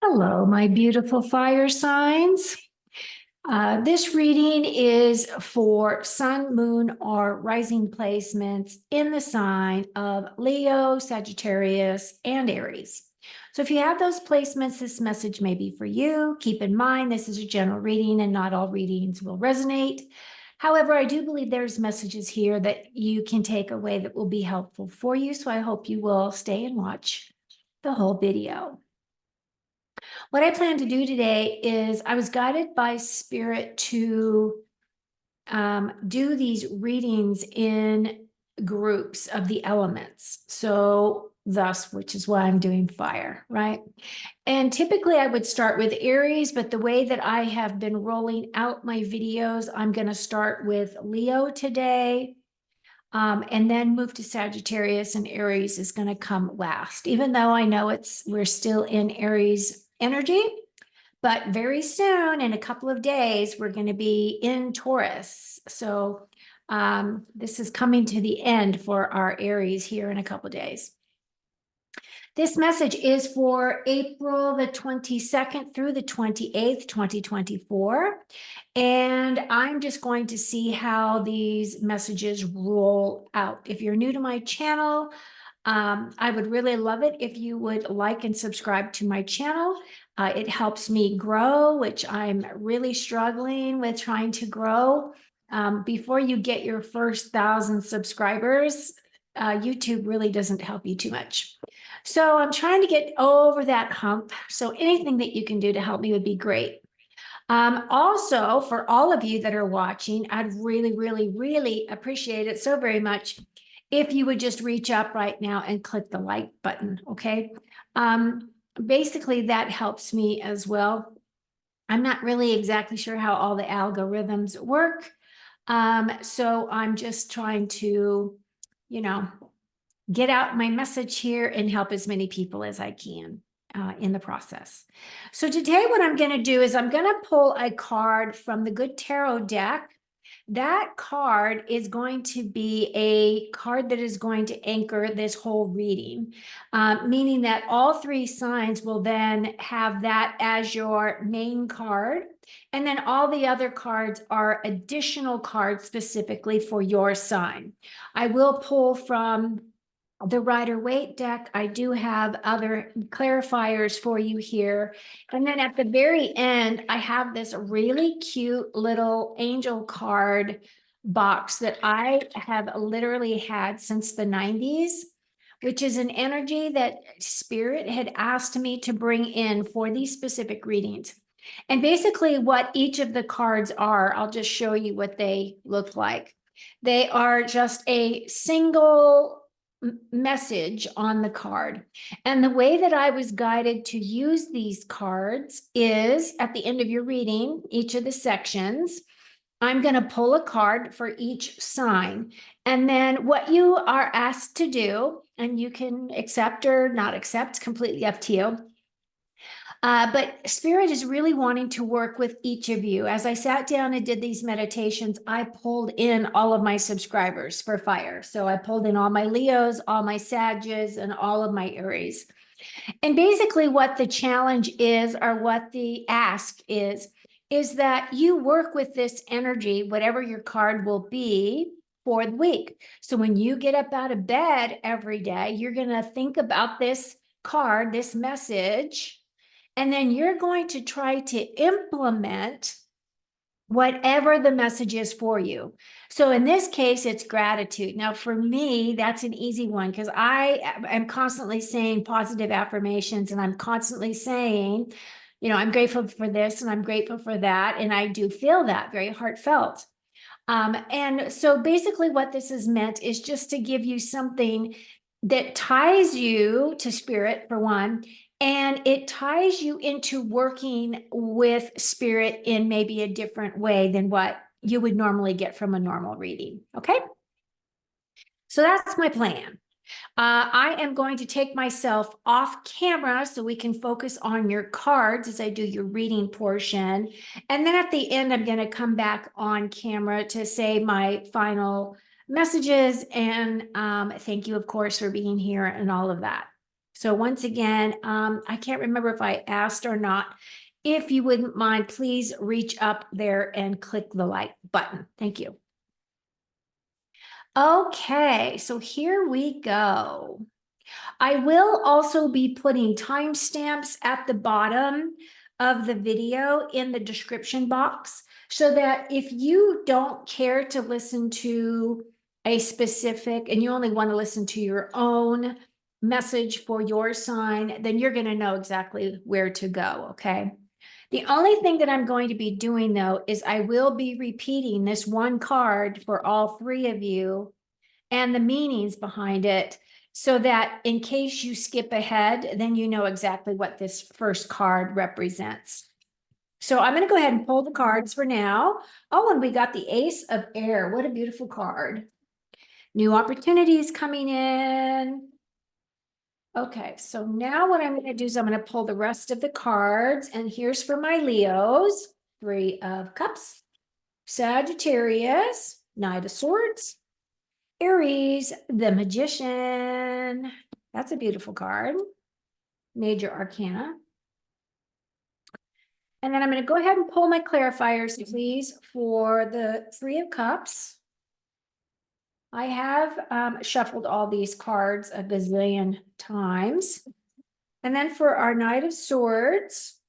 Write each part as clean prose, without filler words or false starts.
Hello, my beautiful fire signs. This reading is for sun, moon, or rising placements in the sign of Leo, Sagittarius, and Aries. So if you have those placements, this message may be for you. Keep in mind, this is a general reading and not all readings will resonate. However, I do believe there's messages here that you can take away that will be helpful for you. So I hope you will stay and watch the whole video. What I plan to do today is I was guided by spirit to do these readings in groups of the elements. So thus, which is why I'm doing fire, right? And typically I would start with Aries, but the way that I have been rolling out my videos, I'm going to start with Leo today. And then move to Sagittarius, and Aries is going to come last, even though I know we're still in Aries energy, but very soon, in a couple of days, we're going to be in Taurus. So this is coming to the end for our Aries here in a couple of days. This message is for April the 22nd through the 28th, 2024. And I'm just going to see how these messages roll out. If you're new to my channel, I would really love it if you would like and subscribe to my channel. It helps me grow, which I'm really struggling with trying to grow. Before you get your first 1,000 subscribers, YouTube really doesn't help you too much. So I'm trying to get over that hump. So anything that you can do to help me would be great. Also, for all of you that are watching, I'd really, really, really appreciate it so very much if you would just reach up right now and click the like button, okay? Basically, that helps me as well. I'm not really exactly sure how all the algorithms work. So I'm just trying to, get out my message here and help as many people as I can in the process. So today what I'm going to do is I'm going to pull a card from the Good Tarot deck. That card is going to be a card that is going to anchor this whole reading, meaning that all three signs will then have that as your main card. And then all the other cards are additional cards specifically for your sign. I will pull from the Rider-Waite deck. I do have other clarifiers for you here. And then at the very end, I have this really cute little angel card box that I have literally had since the 90s, which is an energy that Spirit had asked me to bring in for these specific readings. And basically what each of the cards are, I'll just show you what they look like. They are just a single message on the card. And the way that I was guided to use these cards is at the end of your reading, each of the sections, I'm going to pull a card for each sign. And then what you are asked to do, and you can accept or not accept, completely up to you. But Spirit is really wanting to work with each of you. As I sat down and did these meditations, I pulled in all of my subscribers for fire. So I pulled in all my Leos, all my Sages, and all of my Aries. And basically what the challenge is, or what the ask is that you work with this energy, whatever your card will be, for the week. So when you get up out of bed every day, you're going to think about this card, this message, and then you're going to try to implement whatever the message is for you. So in this case, it's gratitude. Now, for me, that's an easy one because I am constantly saying positive affirmations, and I'm constantly saying, I'm grateful for this and I'm grateful for that. And I do feel that very heartfelt. And so basically what this is meant is just to give you something that ties you to Spirit, for one, and it ties you into working with Spirit in maybe a different way than what you would normally get from a normal reading. Okay. So that's my plan. I am going to take myself off camera so we can focus on your cards as I do your reading portion. And then at the end, I'm going to come back on camera to say my final messages. And thank you, of course, for being here and all of that. So once again, I can't remember if I asked or not. If you wouldn't mind, please reach up there and click the like button. Thank you. Okay, so here we go. I will also be putting timestamps at the bottom of the video in the description box so that if you don't care to listen to a specific and you only want to listen to your own message for your sign, then you're going to know exactly where to go, okay? The only thing that I'm going to be doing though is I will be repeating this one card for all three of you and the meanings behind it so that in case you skip ahead, then you know exactly what this first card represents. So I'm going to go ahead and pull the cards for now. Oh, and we got the Ace of Air. What a beautiful card. New opportunities coming in. Okay, so now what I'm going to do is I'm going to pull the rest of the cards. And here's for my Leos. Three of Cups, Sagittarius, Knight of Swords, Aries, the Magician. That's a beautiful card. Major Arcana. And then I'm going to go ahead and pull my clarifiers, please, for the Three of Cups. I have shuffled all these cards a gazillion times. And then for our Knight of Swords.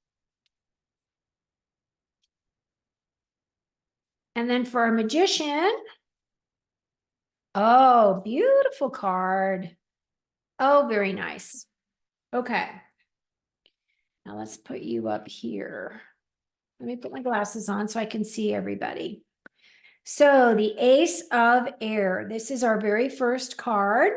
And then for our Magician. Oh, beautiful card. Oh, very nice. Okay. Now let's put you up here. Let me put my glasses on so I can see everybody. So the Ace of Air, this is our very first card.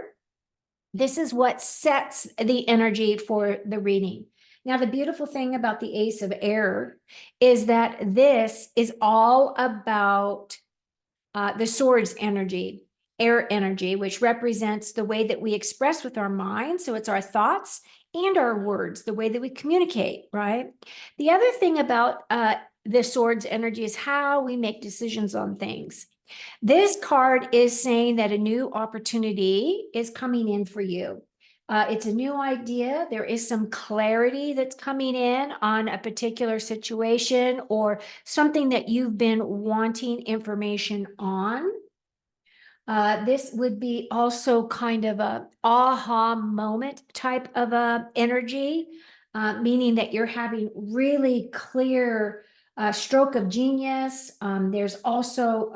This is what sets the energy for the reading. Now, the beautiful thing about the Ace of Air is that this is all about the swords energy, air energy, which represents the way that we express with our mind. So it's our thoughts and our words, the way that we communicate, right? The other thing about the swords energy is how we make decisions on things. This card is saying that a new opportunity is coming in for you. It's a new idea. There is some clarity that's coming in on a particular situation or something that you've been wanting information on. This would be also kind of a aha moment type of a energy, meaning that you're having really clear stroke of genius. There's also,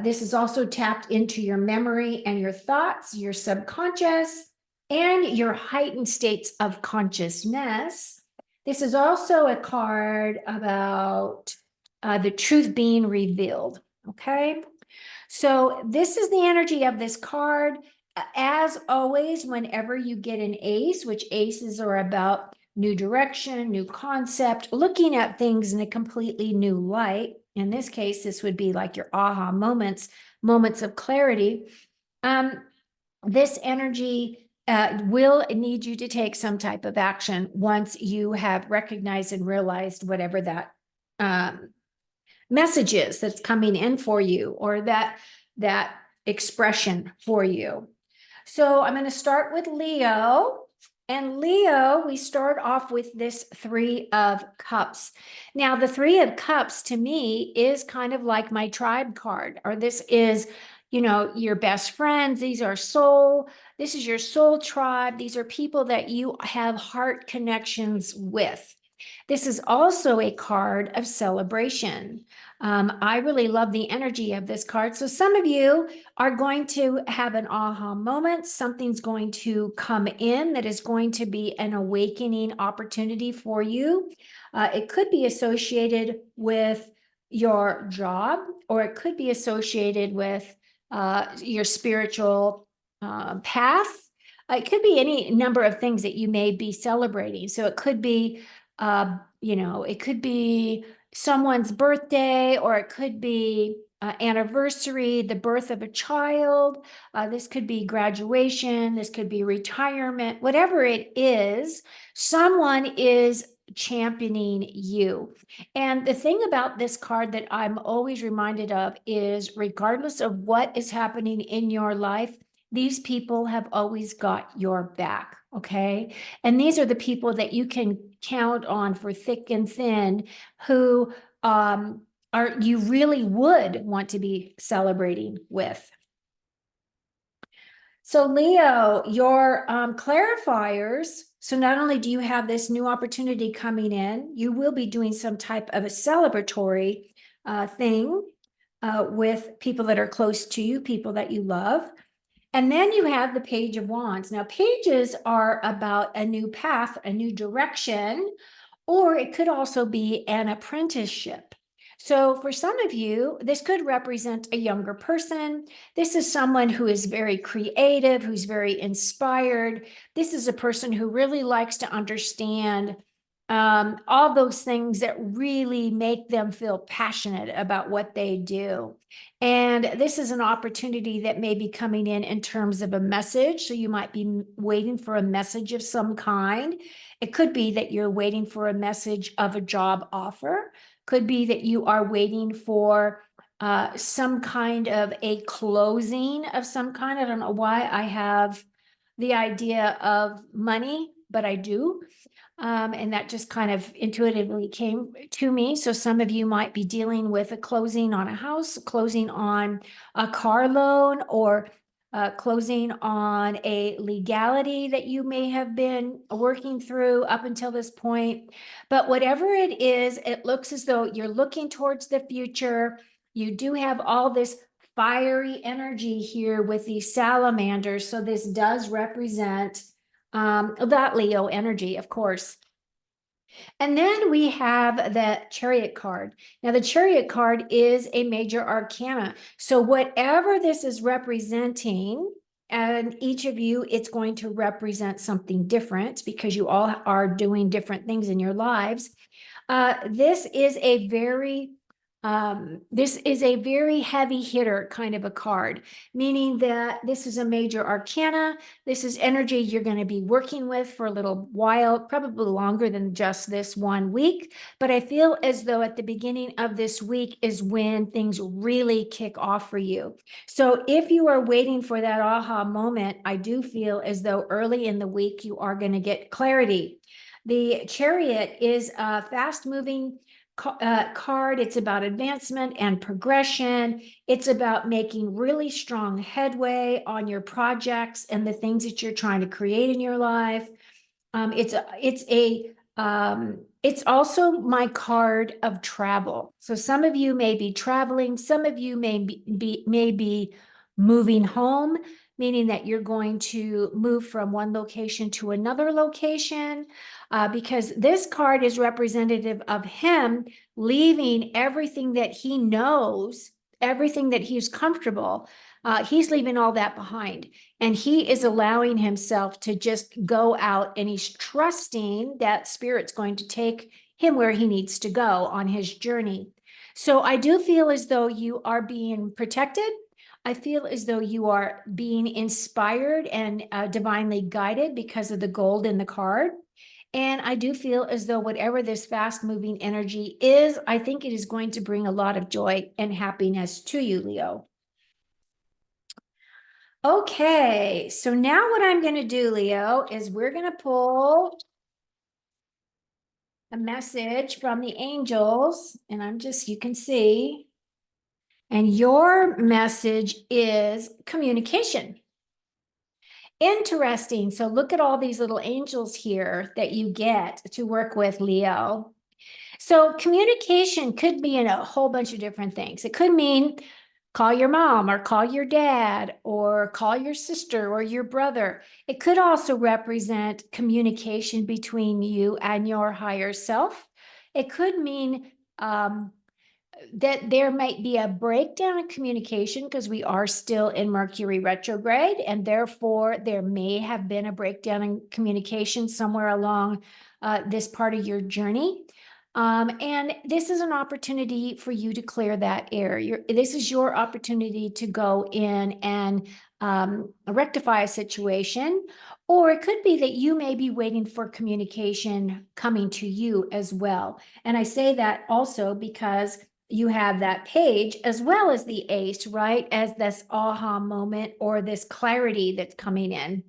this is also tapped into your memory and your thoughts, your subconscious, and your heightened states of consciousness. This is also a card about the truth being revealed, okay? So this is the energy of this card. As always, whenever you get an ace, which aces are about new direction, new concept, looking at things in a completely new light. In this case, this would be like your aha moments, moments of clarity. This energy will need you to take some type of action once you have recognized and realized whatever that message is that's coming in for you, or that expression for you. So I'm going to start with Leo. And Leo, we start off with this Three of Cups. Now, the Three of Cups to me is kind of like my tribe card, or this is, your best friends. This is your soul tribe. These are people that you have heart connections with. This is also a card of celebration. I really love the energy of this card. So some of you are going to have an aha moment. Something's going to come in that is going to be an awakening opportunity for you. It could be associated with your job, or it could be associated with your spiritual path. It could be any number of things that you may be celebrating. So it could be it could be someone's birthday, or it could be anniversary, the birth of a child. This could be graduation. This could be retirement. Whatever it is, someone is championing you. And the thing about this card that I'm always reminded of is, regardless of what is happening in your life, these people have always got your back, okay? And these are the people that you can count on for thick and thin, who are you really would want to be celebrating with. So Leo, your clarifiers, so not only do you have this new opportunity coming in, you will be doing some type of a celebratory thing with people that are close to you, people that you love. And then you have the Page of Wands. Now, pages are about a new path, a new direction, or it could also be an apprenticeship. So for some of you, this could represent a younger person. This is someone who is very creative, who's very inspired. This is a person who really likes to understand all those things that really make them feel passionate about what they do. And this is an opportunity that may be coming in terms of a message. So you might be waiting for a message of some kind. It could be that you're waiting for a message of a job offer. Could be that you are waiting for some kind of a closing of some kind. I don't know why I have the idea of money, but I do. And that just kind of intuitively came to me. So some of you might be dealing with a closing on a house, closing on a car loan, or closing on a legality that you may have been working through up until this point. But whatever it is, it looks as though you're looking towards the future. You do have all this fiery energy here with these salamanders. So this does represent that Leo energy, of course. And then we have the Chariot card. Now, the Chariot card is a major arcana. So whatever this is representing, and each of you, it's going to represent something different because you all are doing different things in your lives. This is a very heavy hitter kind of a card, meaning that this is a major arcana. This is energy you're going to be working with for a little while, probably longer than just this 1 week. But I feel as though at the beginning of this week is when things really kick off for you. So if you are waiting for that aha moment, I do feel as though early in the week you are going to get clarity. The Chariot is a fast-moving card. It's about advancement and progression. It's about making really strong headway on your projects and the things that you're trying to create in your life. It's also my card of travel. So some of you may be traveling, some of you may be moving home, meaning that you're going to move from one location to another location, because this card is representative of him leaving everything that he knows, everything that he's comfortable. He's leaving all that behind, and he is allowing himself to just go out, and he's trusting that Spirit's going to take him where he needs to go on his journey. So I do feel as though you are being protected. I feel as though you are being inspired and divinely guided because of the gold in the card. And I do feel as though whatever this fast moving energy is, I think it is going to bring a lot of joy and happiness to you, Leo. Okay, so now what I'm going to do, Leo, is we're going to pull a message from the angels, and you can see, and your message is communication. Interesting. So look at all these little angels here that you get to work with, Leo. So communication could mean a whole bunch of different things. It could mean call your mom or call your dad or call your sister or your brother. It could also represent communication between you and your higher self. It could mean that there might be a breakdown in communication because we are still in Mercury retrograde, and therefore there may have been a breakdown in communication somewhere along this part of your journey. And this is an opportunity for you to clear that air. This is your opportunity to go in and rectify a situation, or it could be that you may be waiting for communication coming to you as well. And I say that also because you have that page as well as the ace, right? As this aha moment or this clarity that's coming in.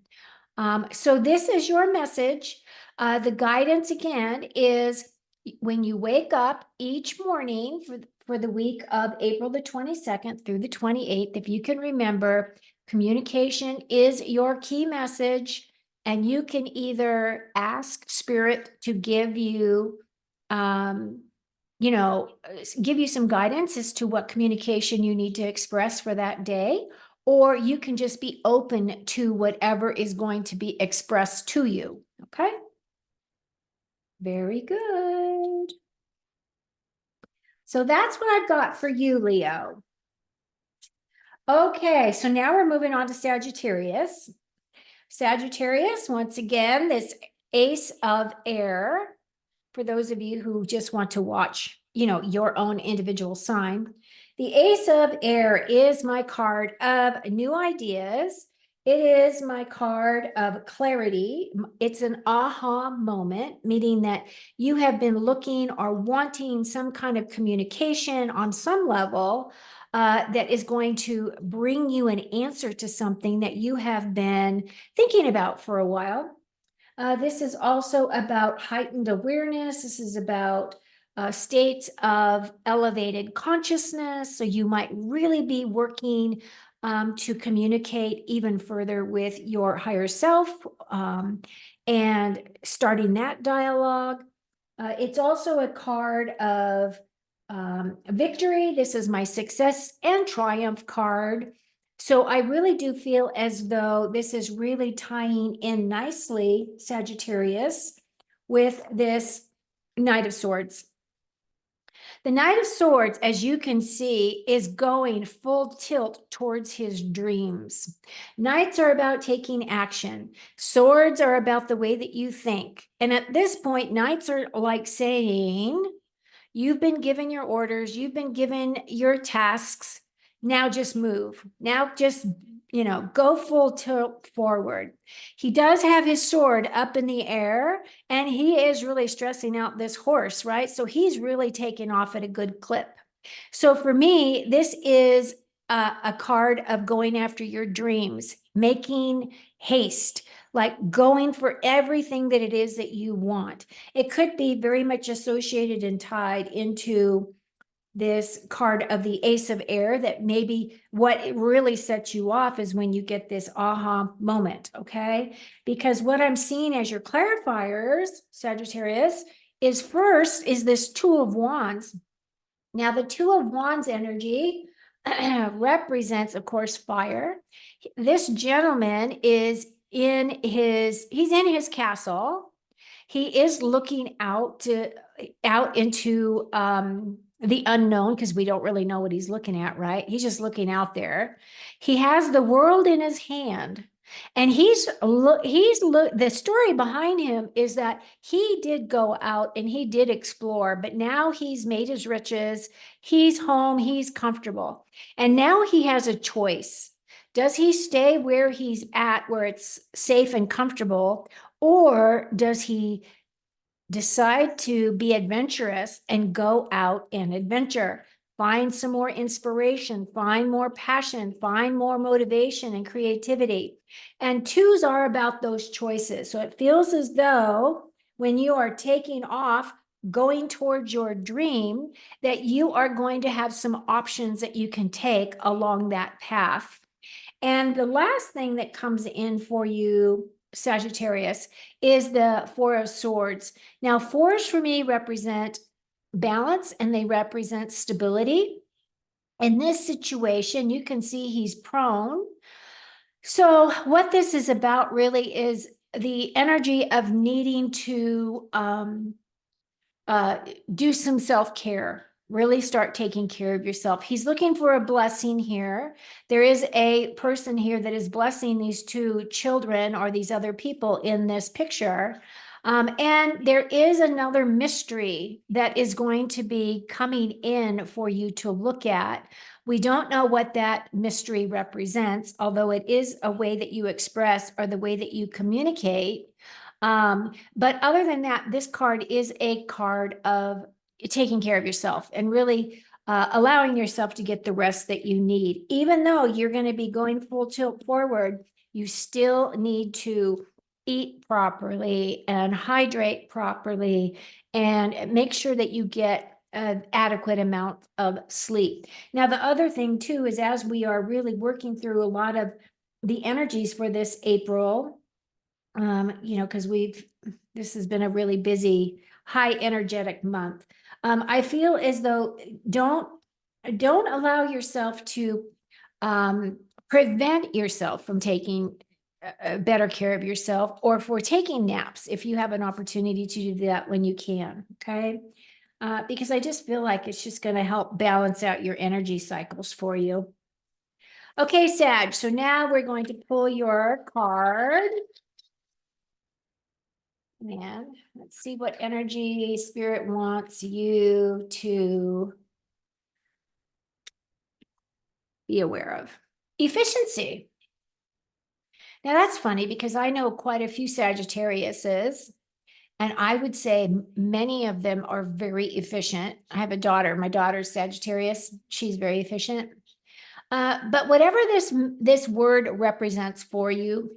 So this is your message. The guidance again is when you wake up each morning for the week of April the 22nd through the 28th, if you can remember, communication is your key message, and you can either ask Spirit to give you, give you some guidance as to what communication you need to express for that day, or you can just be open to whatever is going to be expressed to you. Okay. Very good. So that's what I've got for you, Leo. Okay, so now we're moving on to Sagittarius. Sagittarius, once again, this ace of air, for those of you who just want to watch, your own individual sign. The ace of air is my card of new ideas. It is my card of clarity. It's an aha moment, meaning that you have been looking or wanting some kind of communication on some level that is going to bring you an answer to something that you have been thinking about for a while. This is also about heightened awareness. This is about states of elevated consciousness. So you might really be working to communicate even further with your higher self and starting that dialogue. It's also a card of victory. This is my success and triumph card. So I really do feel as though this is really tying in nicely, Sagittarius, with this Knight of Swords. The Knight of Swords, as you can see, is going full tilt towards his dreams. Knights are about taking action. Swords are about the way that you think. And at this point, Knights are like saying, you've been given your orders, you've been given your tasks. Now just move. Now just, go full tilt forward. He does have his sword up in the air, and he is really stressing out this horse, right? So he's really taking off at a good clip. So for me, this is a card of going after your dreams, making haste, like going for everything that it is that you want. It could be very much associated and tied into this card of the Ace of Air, that maybe what really sets you off is when you get this aha moment, okay? Because what I'm seeing as your clarifiers, Sagittarius, is first is this Two of Wands. Now, the Two of Wands energy represents, of course, fire. This gentleman is he's in his castle. He is looking out into the unknown, because we don't really know what he's looking at, right? He's just looking out there. He has the world in his hand. And the story behind him is that he did go out and he did explore, but now he's made his riches, he's home, he's comfortable. And now he has a choice. Does he stay where he's at, where it's safe and comfortable, or does he decide to be adventurous and go out and adventure? Find some more inspiration, find more passion, find more motivation and creativity. And twos are about those choices. So it feels as though when you are taking off, going towards your dream, that you are going to have some options that you can take along that path. And the last thing that comes in for you, Sagittarius, is the Four of Swords. Now, fours for me represent balance and they represent stability. In this situation, you can see he's prone. So what this is about really is the energy of needing to do some self-care, really start taking care of yourself. He's looking for a blessing here. There is a person here that is blessing these two children or these other people in this picture. And there is another mystery that is going to be coming in for you to look at. We don't know what that mystery represents, although it is a way that you express or the way that you communicate. But other than that, this card is a card of taking care of yourself and really allowing yourself to get the rest that you need. Even though you're going to be going full tilt forward, you still need to eat properly and hydrate properly and make sure that you get an adequate amount of sleep. Now, the other thing too is as we are really working through a lot of the energies for this April, because this has been a really busy, high energetic month. I feel as though don't allow yourself to prevent yourself from taking better care of yourself or for taking naps if you have an opportunity to do that when you can. Okay. Because I just feel like it's just going to help balance out your energy cycles for you. Okay, Sag. So now we're going to pull your card. And let's see what energy Spirit wants you to be aware of. Efficiency. Now that's funny because I know quite a few Sagittariuses, and I would say many of them are very efficient. I have a daughter. My daughter's Sagittarius. She's very efficient. But whatever this word represents for you,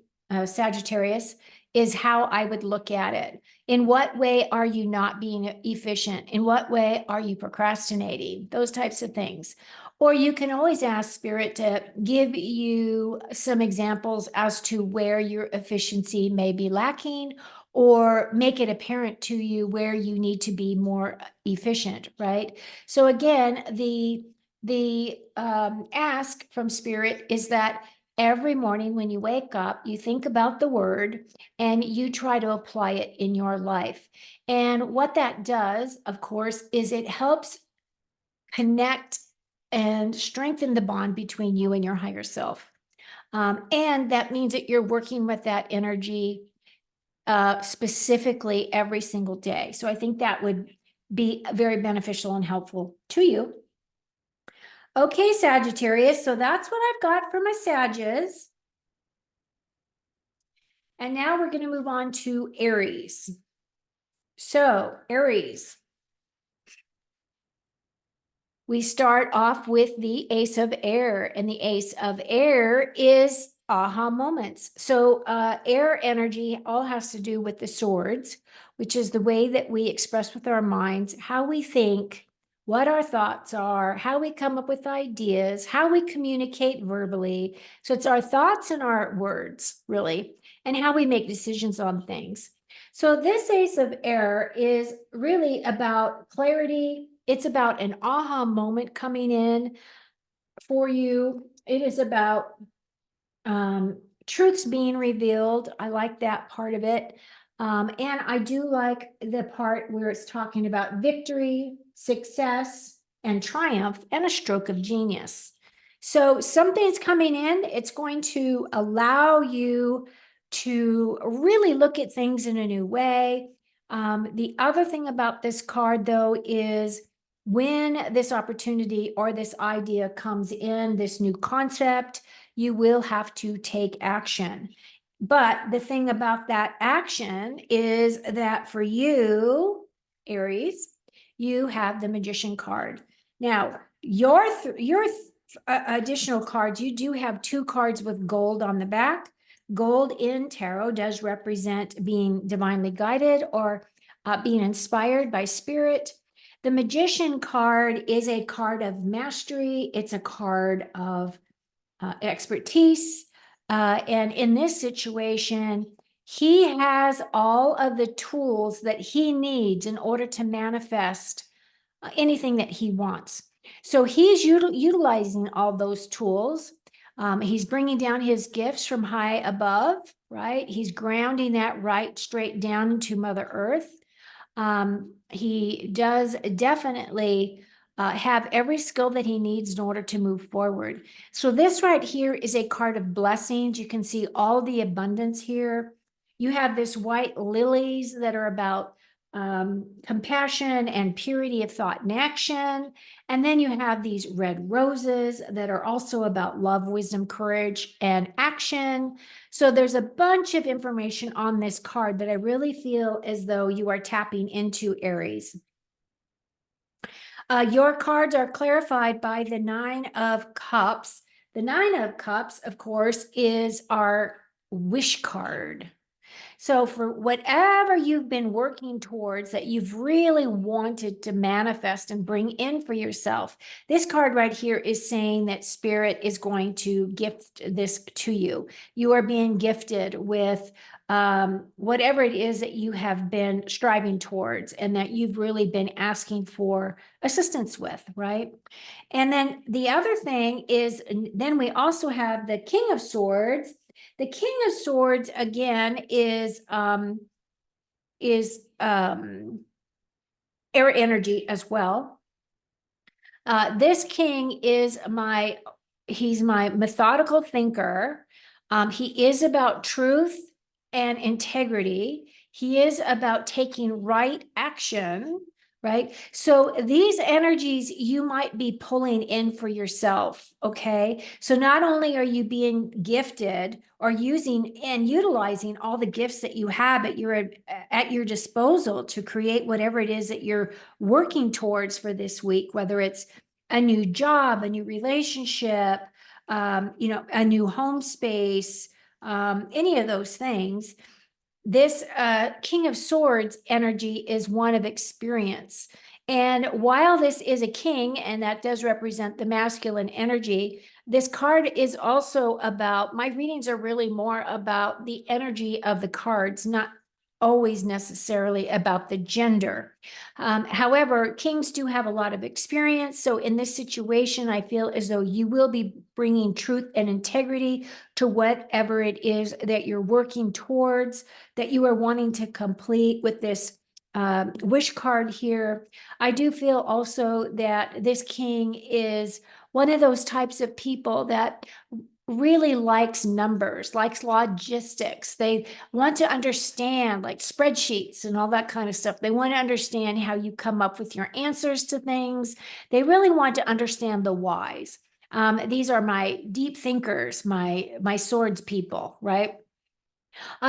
Sagittarius, is how I would look at it. In what way are you not being efficient? In what way are you procrastinating? Those types of things. Or you can always ask Spirit to give you some examples as to where your efficiency may be lacking, or make it apparent to you where you need to be more efficient, right? So again, the ask from Spirit is that every morning when you wake up, you think about the word and you try to apply it in your life. And what that does, of course, is it helps connect and strengthen the bond between you and your higher self. And that means that you're working with that energy specifically every single day. So I think that would be very beneficial and helpful to you. Okay, Sagittarius, so that's what I've got for my Sages. And now we're going to move on to Aries. So, Aries. We start off with the Ace of Air, and the Ace of Air is aha moments. So air energy all has to do with the swords, which is the way that we express with our minds how we think, what our thoughts are, how we come up with ideas, how we communicate verbally. So it's our thoughts and our words, really, and how we make decisions on things. So this Ace of Air is really about clarity. It's about an aha moment coming in for you. It is about truths being revealed. I like that part of it. And I do like the part where it's talking about victory, success, and triumph, and a stroke of genius. So something's coming in. It's going to allow you to really look at things in a new way. The other thing about this card, though, is when this opportunity or this idea comes in, this new concept, you will have to take action. But the thing about that action is that for you, Aries, you have the Magician card. Now, your additional cards, you do have 2 cards with gold on the back. Gold in tarot does represent being divinely guided or being inspired by spirit. The Magician card is a card of mastery. It's a card of expertise. And in this situation, he has all of the tools that he needs in order to manifest anything that he wants. So he's utilizing all those tools. He's bringing down his gifts from high above, right? He's grounding that right straight down into Mother Earth. He does definitely have every skill that he needs in order to move forward. So this right here is a card of blessings. You can see all the abundance here. You have this white lilies that are about compassion and purity of thought and action. And then you have these red roses that are also about love, wisdom, courage, and action. So there's a bunch of information on this card that I really feel as though you are tapping into, Aries. Your cards are clarified by the Nine of Cups. The Nine of Cups, of course, is our wish card. So for whatever you've been working towards that you've really wanted to manifest and bring in for yourself, this card right here is saying that Spirit is going to gift this to you. You are being gifted with whatever it is that you have been striving towards and that you've really been asking for assistance with, right? And then the other thing is, then we also have the King of Swords. The King of Swords again is air energy as well. This king is he's my methodical thinker. He is about truth and integrity. He is about taking right action, right? So these energies you might be pulling in for yourself, okay? So not only are you being gifted or using and utilizing all the gifts that you have at your disposal to create whatever it is that you're working towards for this week, whether it's a new job, a new relationship, a new home space, any of those things. This King of Swords energy is one of experience. And while this is a king, and that does represent the masculine energy, this card is also about, my readings are really more about the energy of the cards, not always necessarily about the gender. However, kings do have a lot of experience. So in this situation, I feel as though you will be bringing truth and integrity to whatever it is that you're working towards, that you are wanting to complete with this wish card here. I do feel also that this king is one of those types of people that really likes numbers, likes logistics. They want to understand like spreadsheets and all that kind of stuff. They want to understand how you come up with your answers to things. They really want to understand the whys. These are my deep thinkers, my swords people, right?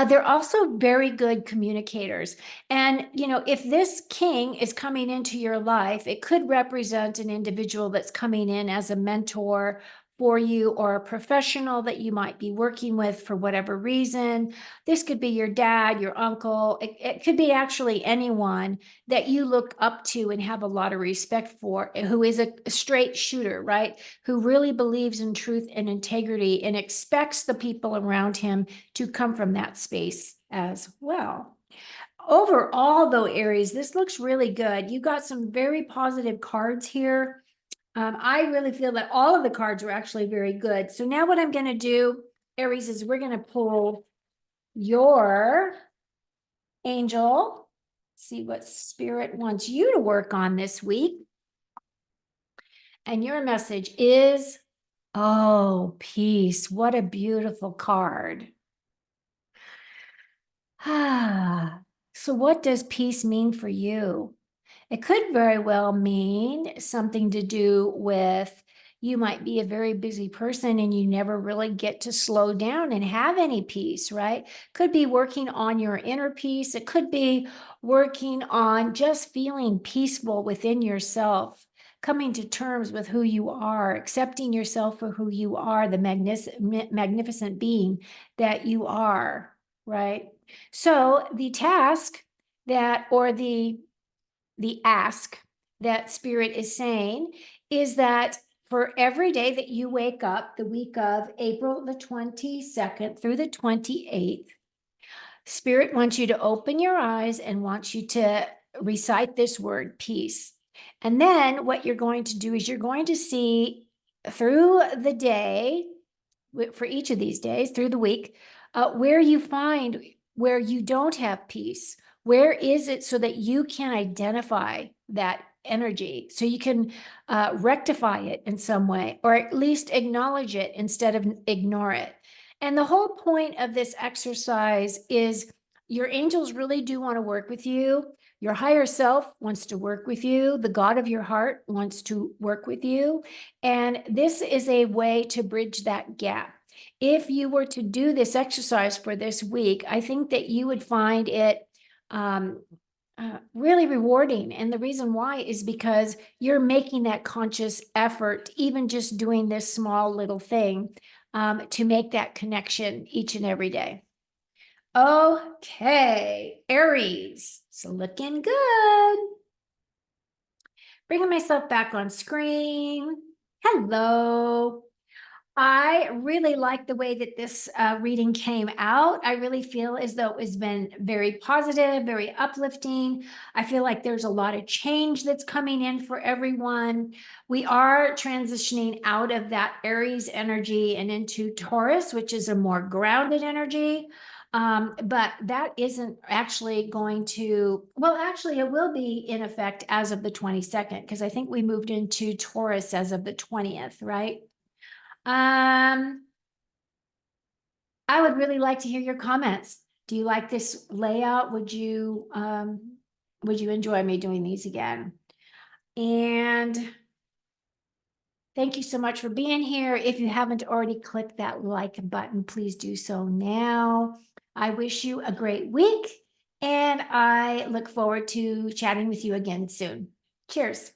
They're also very good communicators. And, if this king is coming into your life, it could represent an individual that's coming in as a mentor for you or a professional that you might be working with for whatever reason. This could be your dad, your uncle. It could be actually anyone that you look up to and have a lot of respect for, who is a straight shooter, right? Who really believes in truth and integrity and expects the people around him to come from that space as well. Overall, though, Aries, this looks really good. You got some very positive cards here. I really feel that all of the cards are actually very good. So now what I'm going to do, Aries, is we're going to pull your angel, see what spirit wants you to work on this week. And your message is, oh, peace. What a beautiful card. So what does peace mean for you? It could very well mean something to do with you might be a very busy person and you never really get to slow down and have any peace, right? Could be working on your inner peace. It could be working on just feeling peaceful within yourself, coming to terms with who you are, accepting yourself for who you are, the magnificent being that you are, right? So the task that, or the ask that spirit is saying is that for every day that you wake up, the week of April the 22nd through the 28th, spirit wants you to open your eyes and wants you to recite this word, peace. And then what you're going to do is you're going to see through the day, for each of these days through the week, where you find where you don't have peace. Where is it so that you can identify that energy, so you can rectify it in some way, or at least acknowledge it instead of ignore it. And the whole point of this exercise is your angels really do want to work with you. Your higher self wants to work with you. The God of your heart wants to work with you. And this is a way to bridge that gap. If you were to do this exercise for this week, I think that you would find it really rewarding. And the reason why is because you're making that conscious effort, even just doing this small little thing, to make that connection each and every day. Okay, Aries, it's looking good. Bringing myself back on screen. Hello. I really like the way that this reading came out. I really feel as though it's been very positive, very uplifting. I feel like there's a lot of change that's coming in for everyone. We are transitioning out of that Aries energy and into Taurus, which is a more grounded energy. But that isn't actually going to, well, actually, it will be in effect as of the 22nd, because I think we moved into Taurus as of the 20th, right? I would really like to hear your comments. Do you like this layout? Would you enjoy me doing these again? And thank you so much for being here. If you haven't already clicked that like button, please do so now. I wish you a great week, and I look forward to chatting with you again soon. Cheers.